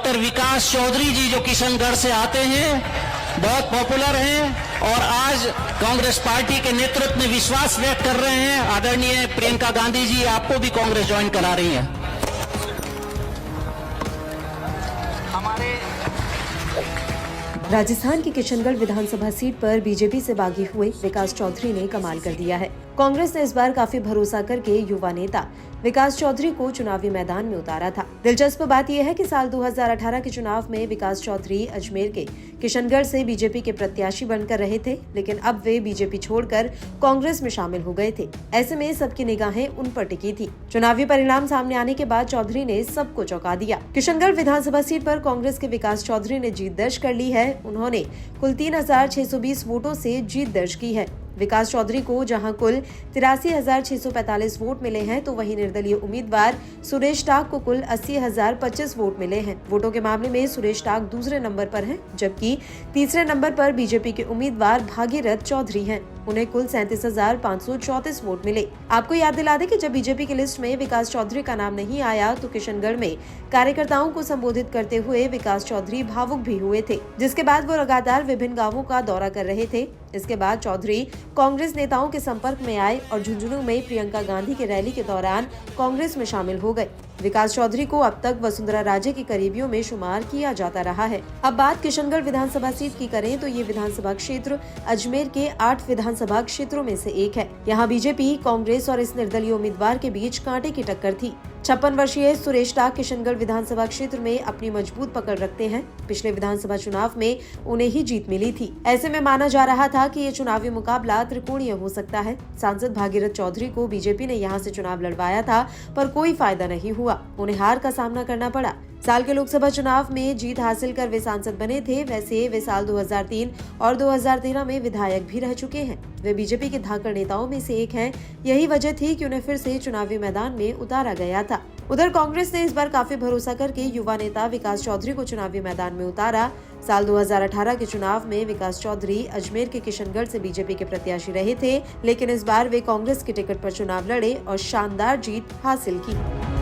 Doctor विकास चौधरी जी जो किशनगढ़ से आते हैं, बहुत पॉपुलर हैं और आज कांग्रेस पार्टी के नेतृत्व में विश्वास व्यक्त कर रहे हैं। आदरणीय प्रियंका गांधी जी आपको भी कांग्रेस ज्वाइन करा रही हैं। राजस्थान की किशनगढ़ विधानसभा सीट पर बीजेपी से बागी हुए विकास चौधरी ने कमाल कर दिया है। कांग्रेस ने इस बार काफी भरोसा करके युवा नेता विकास चौधरी को चुनावी मैदान में उतारा था। दिलचस्प बात यह है कि साल 2018 के चुनाव में विकास चौधरी अजमेर के किशनगढ़ से बीजेपी के प्रत्याशी बनकर रहे थे, लेकिन अब वे बीजेपी छोड़कर कांग्रेस में शामिल हो गए थे। ऐसे में सबकी निगाहें उन पर टिकी थी। चुनावी परिणाम सामने आने के बाद चौधरी ने सबको चौंका दिया। किशनगढ़ विधानसभा सीट पर कांग्रेस के विकास चौधरी ने जीत दर्ज कर ली है। उन्होंने कुल 3620 वोटों से जीत दर्ज की है। विकास चौधरी को जहां कुल 83,645 वोट मिले हैं, तो वहीं निर्दलीय उम्मीदवार सुरेश टाक को कुल 80,025 वोट मिले हैं। वोटों के मामले में सुरेश टाक दूसरे नंबर पर हैं, जबकि तीसरे नंबर पर बीजेपी के उम्मीदवार भागीरथ चौधरी हैं। उन्हें कुल 37,534 वोट मिले। आपको याद दिला दें कि जब बीजेपी की लिस्ट में विकास चौधरी का नाम नहीं आया, तो किशनगढ़ में कार्यकर्ताओं को संबोधित करते हुए विकास चौधरी भावुक भी हुए थे, जिसके बाद वो लगातार विभिन्न गांवों का दौरा कर रहे थे। इसके बाद चौधरी कांग्रेस नेताओं के संपर्क में आए और झुंझुनू में प्रियंका गांधी की रैली के दौरान कांग्रेस में शामिल हो गए। विकास चौधरी को अब तक वसुंधरा राजे के करीबियों में शुमार किया जाता रहा है। अब बात किशनगढ़ विधानसभा सीट की करें तो ये विधानसभा क्षेत्र अजमेर के 8 विधानसभा क्षेत्रों में से एक है। यहाँ बीजेपी, कांग्रेस और इस निर्दलीय उम्मीदवार के बीच कांटे की टक्कर थी। 56 वर्षीय सुरेश टाक किशनगढ़ विधानसभा क्षेत्र में अपनी मजबूत पकड़ रखते हैं। पिछले विधानसभा चुनाव में उन्हें ही जीत मिली थी। ऐसे में माना जा रहा था कि ये चुनावी मुकाबला त्रिकोणीय हो सकता है। सांसद भागीरथ चौधरी को बीजेपी ने यहाँ से चुनाव लड़वाया था, पर कोई फायदा नहीं हुआ। उन्हें हार का सामना करना पड़ा। साल के लोकसभा चुनाव में जीत हासिल कर वे सांसद बने थे। वैसे वे साल 2003 और 2013 में विधायक भी रह चुके हैं। वे बीजेपी के धाकड़ नेताओं में से एक हैं। यही वजह थी कि उन्हें फिर से चुनावी मैदान में उतारा गया था। उधर कांग्रेस ने इस बार काफी भरोसा करके युवा नेता विकास चौधरी को चुनावी मैदान में उतारा। साल 2018 के चुनाव में विकास चौधरी अजमेर के किशनगढ़ से बीजेपी के प्रत्याशी रहे थे, लेकिन इस बार वे कांग्रेस की टिकट पर चुनाव लड़े और शानदार जीत हासिल की।